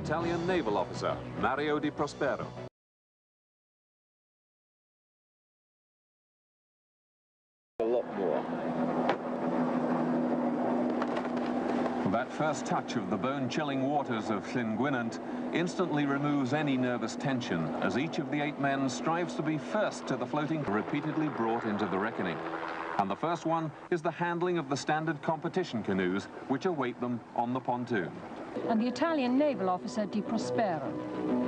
Italian naval officer Mario Di Prospero. A lot more. That first touch of the bone-chilling waters of Llyn instantly removes any nervous tension as each of the 8 men strives to be first to the floating, repeatedly brought into the reckoning. And the first one is the handling of the standard competition canoes which await them on the pontoon. And the Italian naval officer Di Prospero.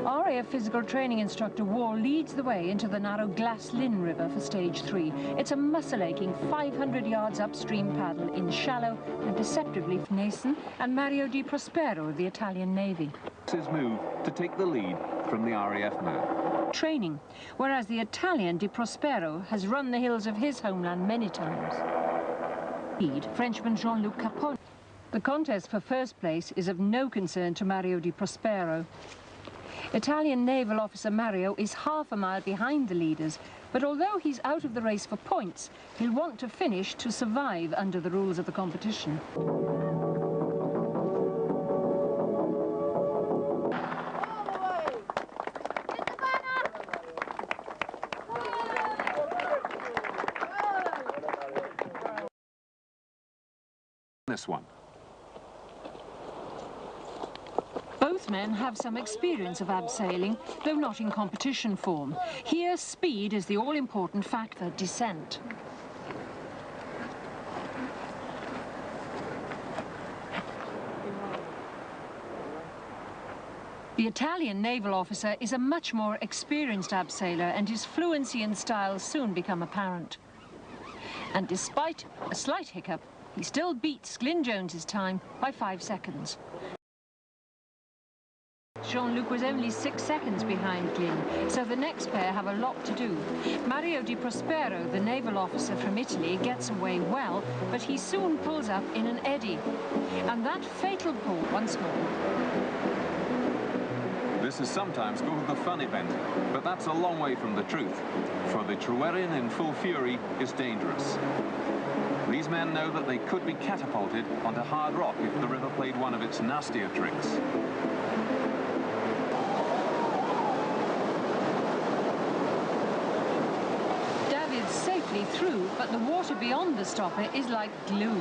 RAF physical training instructor Wall leads the way into the narrow Glass Lynn River for stage 3. It's a muscle-aching 500 yards upstream paddle in shallow and deceptively Nason and Mario Di Prospero of the Italian Navy. His move to take the lead from the RAF man. Training, whereas the Italian Di Prospero has run the hills of his homeland many times. Lead, Frenchman Jean-Luc Capone. The contest for first place is of no concern to Mario Di Prospero. Italian naval officer Mario is half a mile behind the leaders, but although he's out of the race for points, he'll want to finish to survive under the rules of the competition. This one. Both men have some experience of abseiling, though not in competition form. Here, speed is the all-important factor, descent. The Italian naval officer is a much more experienced abseiler, and his fluency and style soon become apparent. And despite a slight hiccup, he still beats Glyn Jones's time by 5 seconds. Jean-Luc was only 6 seconds behind Glyn, so the next pair have a lot to do. Mario Di Prospero, the naval officer from Italy, gets away well, but he soon pulls up in an eddy. And that fatal pull once more. This is sometimes called the fun event, but that's a long way from the truth, for the Tryweryn in full fury is dangerous. These men know that they could be catapulted onto hard rock if the river played one of its nastier tricks. David's safely through, but the water beyond the stopper is like glue.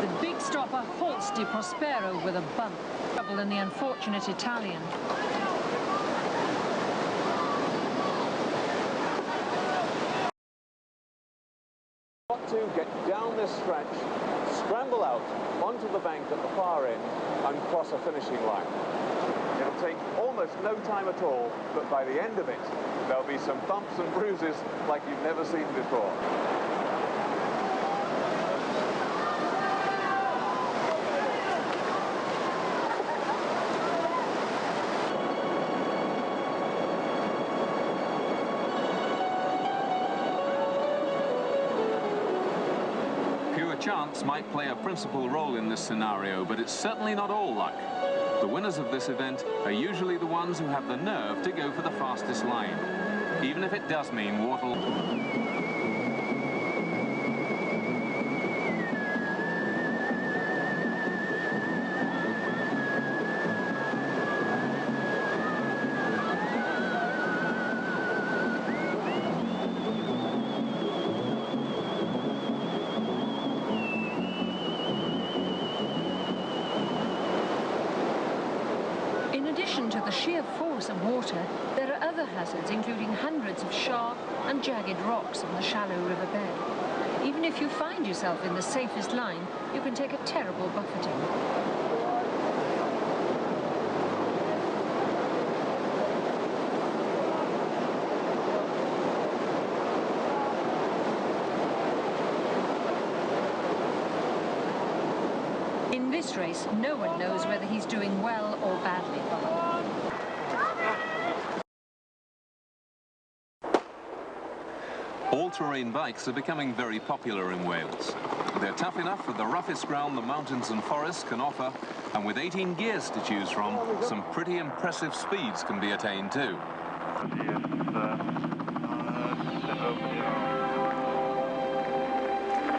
The big stopper halts Di Prospero with a bump. Trouble than the unfortunate Italian. To get down this stretch, scramble out onto the bank at the far end and cross a finishing line. It'll take almost no time at all, but by the end of it, there'll be some bumps and bruises like you've never seen before. Chance might play a principal role in this scenario, but it's certainly not all luck. The winners of this event are usually the ones who have the nerve to go for the fastest line, even if it does mean water. To the sheer force of water, there are other hazards, including hundreds of sharp and jagged rocks on the shallow river bed. Even if you find yourself in the safest line, you can take a terrible buffeting. In this race, no one knows whether he's doing well or badly. All-terrain bikes are becoming very popular in Wales. They're tough enough for the roughest ground the mountains and forests can offer, and with 18 gears to choose from, some pretty impressive speeds can be attained too.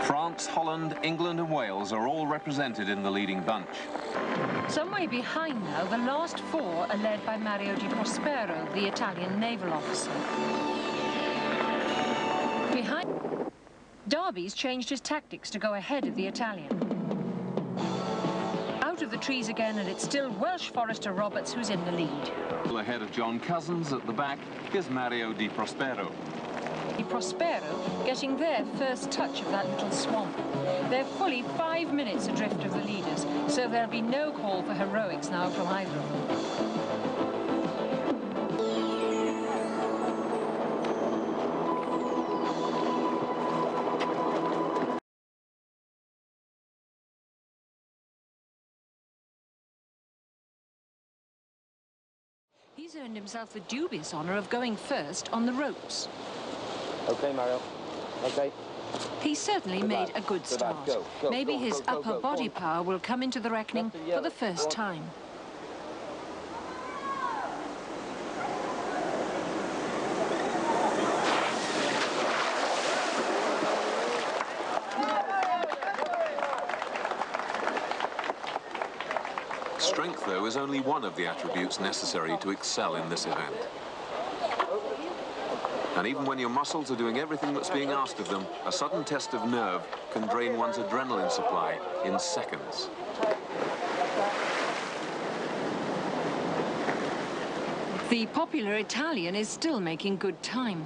France France, Holland, England and Wales are all represented in the leading bunch. Some way behind now, the last four are led by Mario Di Prospero, the Italian naval officer. Behind, Derby's changed his tactics to go ahead of the Italian. Out of the trees again, and it's still Welsh Forester Roberts who's in the lead. Ahead of John Cousins at the back is Mario Di Prospero. Di Prospero getting their first touch of that little swamp. They're fully 5 minutes adrift of the leaders, so there'll be no call for heroics now from either of them. He's earned himself the dubious honour of going first on the ropes. Okay, Mario. Okay. He certainly made a good start. Maybe his upper body power will come into the reckoning for the first time. Strength, though, is only one of the attributes necessary to excel in this event. And even when your muscles are doing everything that's being asked of them, a sudden test of nerve can drain one's adrenaline supply in seconds. The popular Italian is still making good time.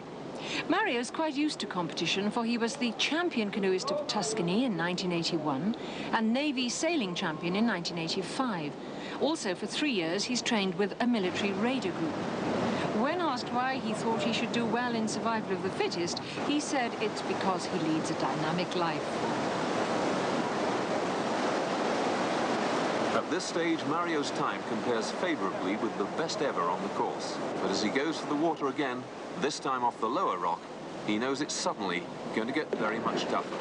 Mario's quite used to competition, for he was the champion canoeist of Tuscany in 1981 and Navy sailing champion in 1985. Also, for 3 years, he's trained with a military raider group. When asked why he thought he should do well in Survival of the Fittest, he said it's because he leads a dynamic life. At this stage, Mario's time compares favourably with the best ever on the course. But as he goes for the water again, this time off the lower rock, he knows it's suddenly going to get very much tougher.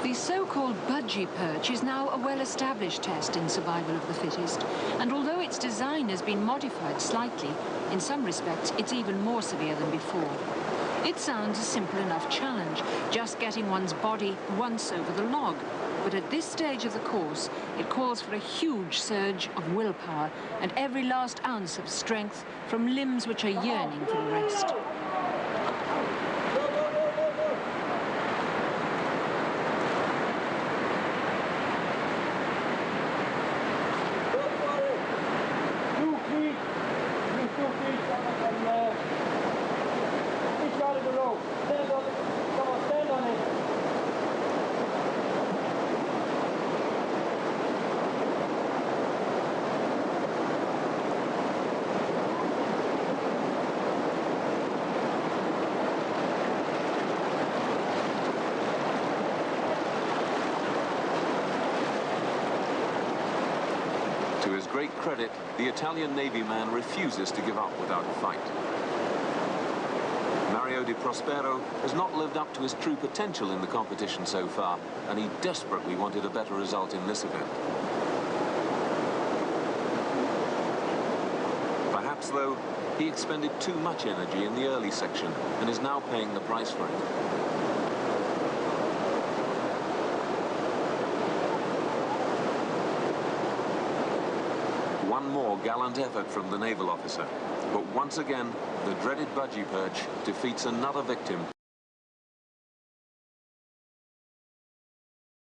The so-called budgie perch is now a well-established test in Survival of the Fittest, and although its design has been modified slightly, in some respects it's even more severe than before. It sounds a simple enough challenge, just getting one's body once over the log, but at this stage of the course it calls for a huge surge of willpower and every last ounce of strength from limbs which are yearning for a rest. To his great credit, the Italian Navy man refuses to give up without a fight. Mario Di Prospero has not lived up to his true potential in the competition so far, and he desperately wanted a better result in this event. Perhaps, though, he expended too much energy in the early section and is now paying the price for it. One more gallant effort from the naval officer, but once again, the dreaded budgie perch defeats another victim.